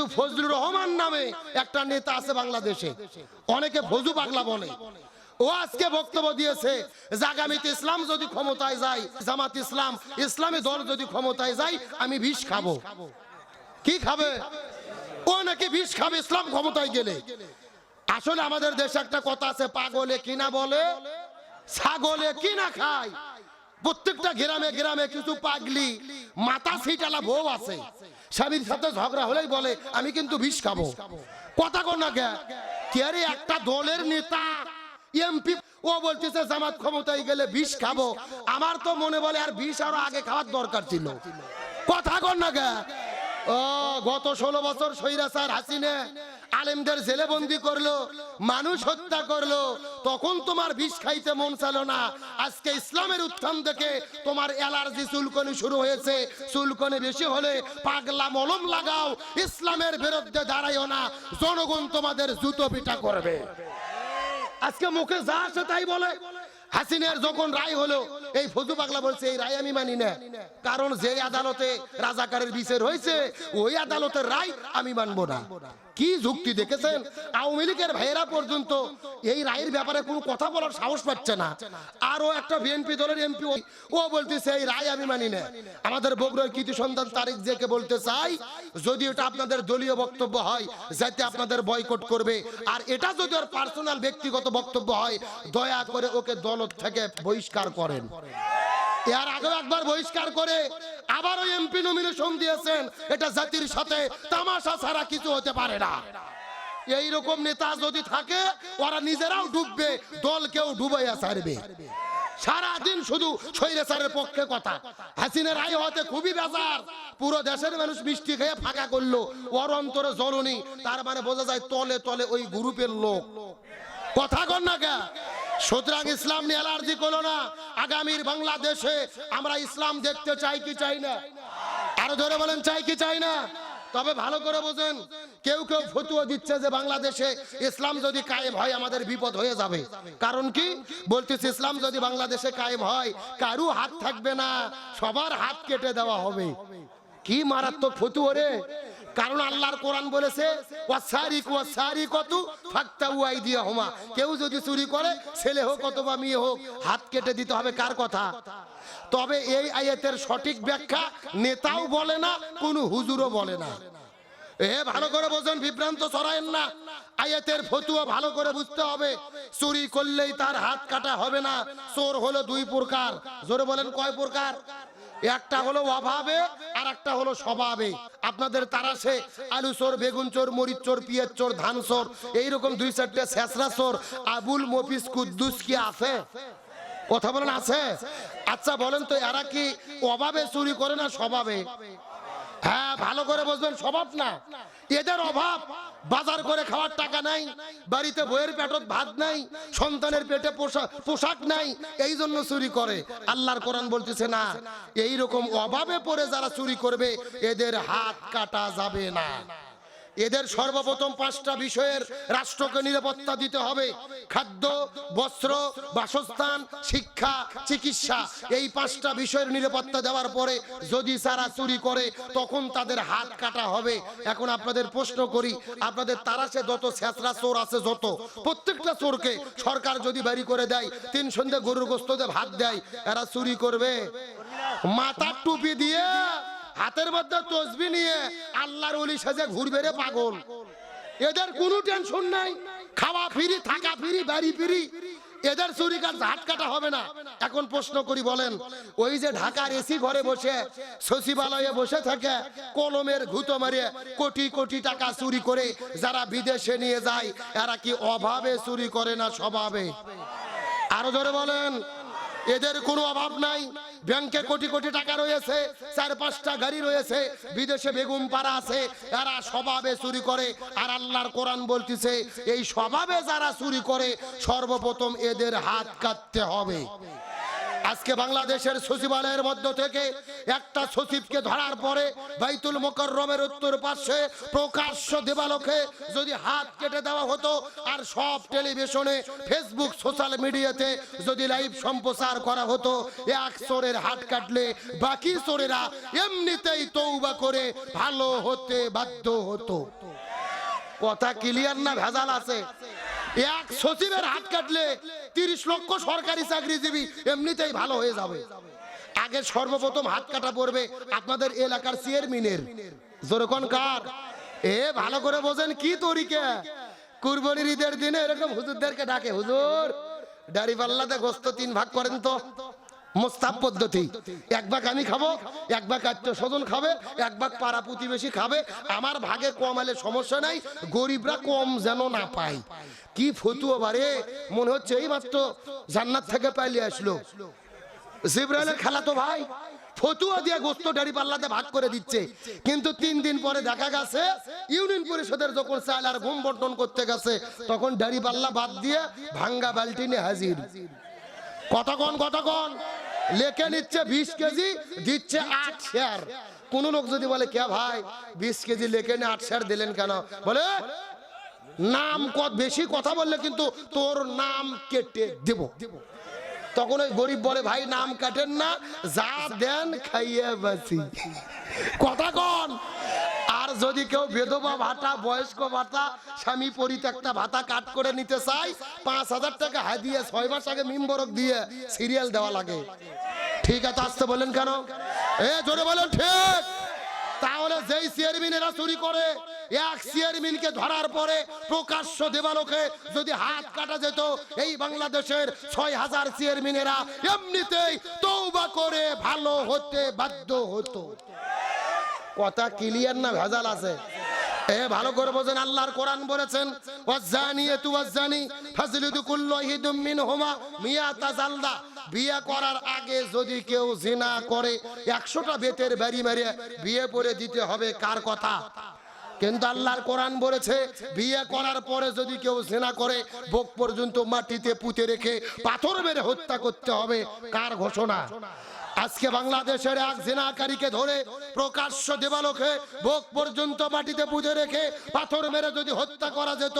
কিন্তু ফজলুর রহমান নামে একটা নেতা আছে বাংলাদেশে, অনেকে ফজু পাগলা বলে। ও আজকে বক্তব্য দিয়েছে যে আগামীতে ইসলাম যদি ক্ষমতায় যায়, জামাত ইসলাম ইসলামী দল যদি ক্ষমতায় যায়, আমি বিষ খাবো। কি খাবে? ও নাকি বিষ খাবে ইসলাম ক্ষমতায় গেলে। আসলে আমাদের দেশে একটা কথা আছে, পাগলে কিনা বলে ছাগলে কিনা খায়। প্রত্যেকটা গ্রামে গ্রামে কিছু পাগলি মাথা ছিটালা বউ আছে, স্বামীর সাথে ঝগড়া হলেই বলে আমি কিন্তু বিষ খাবো। কথা কর না কে রে? একটা দলের নেতা এমপি ও বলতেছে জামাত ক্ষমতায় গেলে বিষ খাবো। আমার তো মনে বলে আর বিষ আরো আগে খাওয়ার দরকার ছিল। কথা কর না কে? ও গত 16 বছর স্বৈরাচার হাসিনা আলেমদের জেলে বন্দি করলো, মানুষ হত্যা করলো, তখন তোমার বিষ খাইতে মন চাইল না। আজকে ইসলামের উত্থান দেখে তোমার অ্যালার্জি চুলকনি শুরু হয়েছে। চুলকনি বেশি হলে পাগলা মলম লাগাও, ইসলামের বিরুদ্ধে দাঁড়াইও না, জনগণ তোমাদের জুতো পিটা করবে। আজকে মুখে যা আসে তাই বলে। হাসিনার যখন রায় হলো, এই ফজু পাগলা বলছে এই রায় আমি মানি না, কারণ যে আদালতে রাজাকারের বিচার হয়েছে ওই আদালতের রায় আমি মানবো না। কি যুক্তি দেখেছেন? আওয়ামী লীগের ভাইয়েরা পর্যন্ত এই রায়ের ব্যাপারে কোনো কথা বলার সাহস পাচ্ছে না। আরো একটা বিএনপি দলের এমপি ও বলতেছে এই রায় আমি মানি না। আমাদের বগুড়ার কৃতি সন্তান তারিক জেকে বলতে চাই, যদি এটা আপনাদের দলীয় বক্তব্য হয় যাতে আপনাদের বয়কট করবে, আর এটা যদি ওর পার্সোনাল ব্যক্তিগত বক্তব্য হয় দয়া করে ওকে দল থেকে বহিষ্কার করেন। এর আগে একবার বহিষ্কার করে আবারও এমপি নমিনেশন দিয়েছেন। এটা জাতির সাথে তামাশা ছাড়া কিছু হতে পারে না। এই রকম নেতা যদি থাকে ওরা নিজেরাও ডুববে, দলকেও ডুবাইয়া ছাড়বে। সারাদিন শুধু স্বৈরাচারের পক্ষে কথা। হাসিনার রায় হতে খুবই বেজার, পুরো দেশের মানুষ মিষ্টি খেয়ে ফাঁকা করলো, ওর অন্তরে জ্বলনি। তার মানে বোঝা যায় তলে তলে ওই গ্রুপের লোক। কথা কর না কে? সুতরাং ইসলাম নিয়ে অ্যালার্জি করো না। আগামীর বাংলাদেশে আমরা ইসলাম দেখতে চাই কি চাই না? আরো ধরে বলেন চাই কি চাই না? তবে ভালো করে বোঝেন, কেউ কেউ ফতোয়া দিচ্ছে যে বাংলাদেশে ইসলাম যদি কায়েম হয় আমাদের বিপদ হয়ে যাবে। কারণ কি বলতেছে? ইসলাম যদি বাংলাদেশে কায়েম হয় কারু হাত থাকবে না, সবার হাত কেটে দেওয়া হবে। কি মারাত্মক ফতোয়া রে! কারণ আল্লাহর কোরআন বলেছে ওয়াসারিকু ওয়াসারিকাতু ফাকতাউ আইদিয়াহুমা, কেউ যদি চুরি করে ছেলে হোক অথবা মেয়ে হোক হাত কেটে দিতে হবে। কার কথা? তবে এই আয়াতের সঠিক ব্যাখ্যা নেতাও বলে না, কোন হুজুরও বলে না। ভালো করে বোঝেন, বিভ্রান্ত ছড়ায়েন না। আয়াতের ফতোয়া ভালো করে বুঝতে হবে। চুরি করলেই তার হাত কাটা হবে না। চোর হলো দুই প্রকার। জোরে বলেন কয় প্রকার? একটা হলো অভাবে আর একটা হলো স্বভাবে। আপনাদের তারাশে আলু চোর, বেগুন চোর, মরিচ চোর, পিঁয়াজ চোর, ধান চোর, এইরকম 2-4টা ছেঁচড়া চোর আবুল মফিজ কুদ্দুস কি আছে? কথা বলেন আছে? আচ্ছা বলেন তো এরা কি অভাবে চুরি করে না স্বভাবে? হ্যাঁ, ভালো করে বুঝবেন, স্বভাব না। এদের অভাব, বাজার করে খাওয়ার টাকা নাই, বাড়িতে বইয়ের পেটত ভাত নাই, সন্তানের পেটে পোশাক নাই, এই জন্য চুরি করে। আল্লাহর কোরআন বলতেছে না, এই রকম অভাবে পড়ে যারা চুরি করবে এদের হাত কাটা যাবে না। এদের সর্বপ্রথম 5টা বিষয়ের রাষ্ট্রকে নিরাপত্তা দিতে হবে। খাদ্য, বস্ত্র, বাসস্থান, শিক্ষা, চিকিৎসা, এই 5টা বিষয়ের নিরাপত্তা দেওয়ার পরে যদি তারা চুরি করে তখন তাদের হাত কাটা হবে। এখন আপনাদের প্রশ্ন করি, আপনাদের তারাশে যত ছেঁচড়া চোর আছে যত, প্রত্যেকটা চোরকে সরকার যদি বাড়ি করে দেয়, 3 সন্ধ্যে গরুর গোশত দিয়ে ভাত দেয়, এরা চুরি করবে? মাথার টুপি দিয়ে হাতের মধ্যে তসবিহ নিয়ে আল্লাহর ওলি সাজে ঘুরবে রে পাগল। এদের কোনো টেনশন নাই, খাওয়া ফ্রি, থাকা ফ্রি, বাড়ি ফ্রি। এদের চুরি কাজ হাত কাটা হবে না। এখন প্রশ্ন করি, বলেন ওই যে ঢাকার এসি ঘরে বসে সচিবালয়ে বসে থাকে কলমের ঘুতো মারিয়ে কোটি কোটি টাকা চুরি করে যারা বিদেশে নিয়ে যায়, এরা কি অভাবে চুরি করে না স্বভাবে? আরো ধরে বলেন, এদের কোনো অভাব নাই। ব্যাংকে কোটি কোটি টাকা রয়েছে, 4-5টা গাড়ি রয়েছে, বিদেশে বেগম পাড়া আছে, এরা স্বভাবে চুরি করে। আর আল্লাহর কোরআন বলতেছে এই স্বভাবে যারা চুরি করে সর্বপ্রথম এদের হাত কাটতে হবে। আজকে বাংলাদেশের সচিবালয়ের মধ্য থেকে একটা সচিবকে ধরার পরে বাইতুল মোকাররমের উত্তর পাশে প্রকাশ্য দেবালোকে যদি হাত কেটে দেওয়া হতো আর সব টেলিভিশনে ফেসবুক সোশ্যাল মিডিয়াতে যদি লাইভ সম্প্রচার করা হতো, এক চোরের হাত কাটলে বাকি চোরেরা এমনিতেই তওবা করে ভালো হতে বাধ্য হতো। কথা ক্লিয়ার না ভেজাল আছে? এক সচিবের হাত কাটলে 30 লক্ষ সরকারি চাকরিজীবী এমনিতেই ভালো হয়ে যাবে। আগে সর্বপ্রথম হাত কাটা পড়বে আপনাদের এলাকার চেয়ারম্যানের। যেরকম কার ভালো করে বোঝেন কি তরিকা। কুরবানির ঈদের দিনে এরকম হুজুরদেরকে ডাকে, হুজুর দাড়ি পাল্লাতে গোস্ত 3 ভাগ করেন তো। মোস্তাব পদ্ধতি, 1 ভাগ আমি খাবো, 1 ভাগ আত্মীয় স্বজন খাবে, 1 ভাগ পাড়া প্রতিবেশী খাবে। আমার ভাগে কম হলে সমস্যা নাই, গরিবরা কম যেন না পায়। কি ফতুয়া বারে, মনে হচ্ছে এই মাত্র জান্নাত থেকে পালিয়ে আসলো। জিবরাইলের খালাতো ভাই ফতুয়া দিয়ে গোস্ত দাড়ি পাল্লাতে ভাগ করে দিচ্ছে, কিন্তু 3 দিন পরে দেখা গেছে ইউনিয়ন পরিষদের যখন চাল আর গম বন্টন করতে গেছে তখন দাড়ি পাল্লা বাদ দিয়ে ভাঙ্গা বালতি নিয়ে হাজির। কতক্ষণ লেখে নিচ্ছে 20 কেজি, দিচ্ছে 8 শেয়ার। কোন লোক যদি বলে কে ভাই 20 কেজি লেখে নিয়ে 8 শেয়ার দিলেন কেন, বলে নাম কত বেশি কথা বললে কিন্তু তোর নাম কেটে দেব। তখন ওই গরিব বলে ভাই নাম কাটেন না, যা দেন খাইয়ে বাঁচি। কথা কন। আর যদি কেউ বিধবা ভাতা, বয়স্ক ভাতা, স্বামী পরিত্যক্তা ভাতা কাট করে নিতে চায় 5000 টাকা হাদিয়া 6 মাস আগে মিম্বরক দিয়ে সিরিয়াল দেওয়া লাগে। ঠিক আছে আসতে বলেন কেন? জোরে বলেন ঠিক। তাহলে যেই চেয়ারম্যানেরা চুরি করে, এক চেয়ারম্যানকে ধরার পরে প্রকাশ্য দেবালোকে যদি হাত কাটা যেত, এই বাংলাদেশের 6000 চেয়ারম্যানেরা এমনিতেই তওবা করে ভালো হতে বাধ্য হতো। কথা ক্লিয়ার না ভেজাল আছে? ভালো করে বোঝেন। আল্লাহর কোরআন বলেছেন ওয়াজানিয়াতু ওয়াজানি ফাজলিদু কুল্লু ওয়াহিদুম মিনহুমা মিয়াতা জালদা। বিয়ে করার আগে যদি কেউ জিনা করে 100টা বেতের বাড়ি মেরে বিয়ে করে দিতে হবে। কার কথা? কিন্তু আল্লাহর কোরআন বলেছে বিয়ে করার পরে যদি কেউ জিনা করে বুক পর্যন্ত মাটিতে পুঁতে রেখে পাথর মেরে হত্যা করতে হবে। কার ঘোষণা? আজকে বাংলাদেশের এক জিনাকারীকে ধরে প্রকাশ্য দেবালোকে বুক পর্যন্ত মাটিতে পুঁতে রেখে পাথর মেরে যদি হত্যা করা যেত,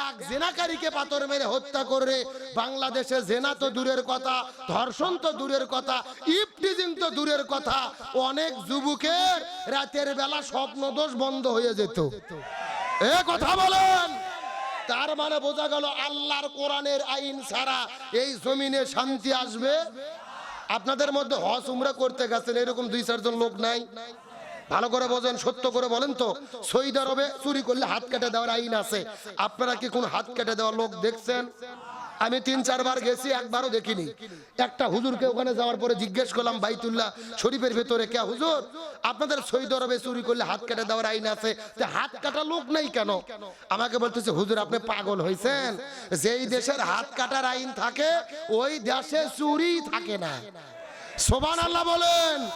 এক জিনাকারীকে পাথর মেরে হত্যা করে বাংলাদেশে জিনা তো দূরের কথা, ধর্ষণ তো দূরের কথা, ইফটিজিং তো দূরের কথা, অনেক যুবকের রাতের বেলা স্বপ্নদোষ বন্ধ হয়ে যেত। কথা বলেন। তার মানে বোঝা গেল আল্লাহর কোরআনের আইন ছাড়া এই জমিনে শান্তি আসবে। আপনাদের মধ্যে হজ উমরা করতে গেছেন এরকম 2-4 জন লোক নাই? ভালো করে বোঝেন, সত্য করে বলেন তো। সৌদি আরবে চুরি করলে হাত কেটে দেওয়ার আইন আছে। আপনারা কি কোন হাত কেটে দেওয়ার লোক দেখছেন? আমি 3-4 বার গেছি, একবারও দেখিনি। একটা হুজুরকে ওখানে যাওয়ার পরে জিজ্ঞেস করলাম বাইতুল্লাহ শরীফের ভেতরে, কে হুজুর আপনাদের সৌদি আরবে চুরি করলে হাত কেটে দেওয়ার আইন আছে, তে হাত কাটা লোক নাই কেন? আমাকে বলতেছে হুজুর আপনি পাগল হয়েছেন, যেই দেশের হাত কাটার আইন থাকে ওই দেশে চুরি থাকে না। সুবহানাল্লাহ বলেন।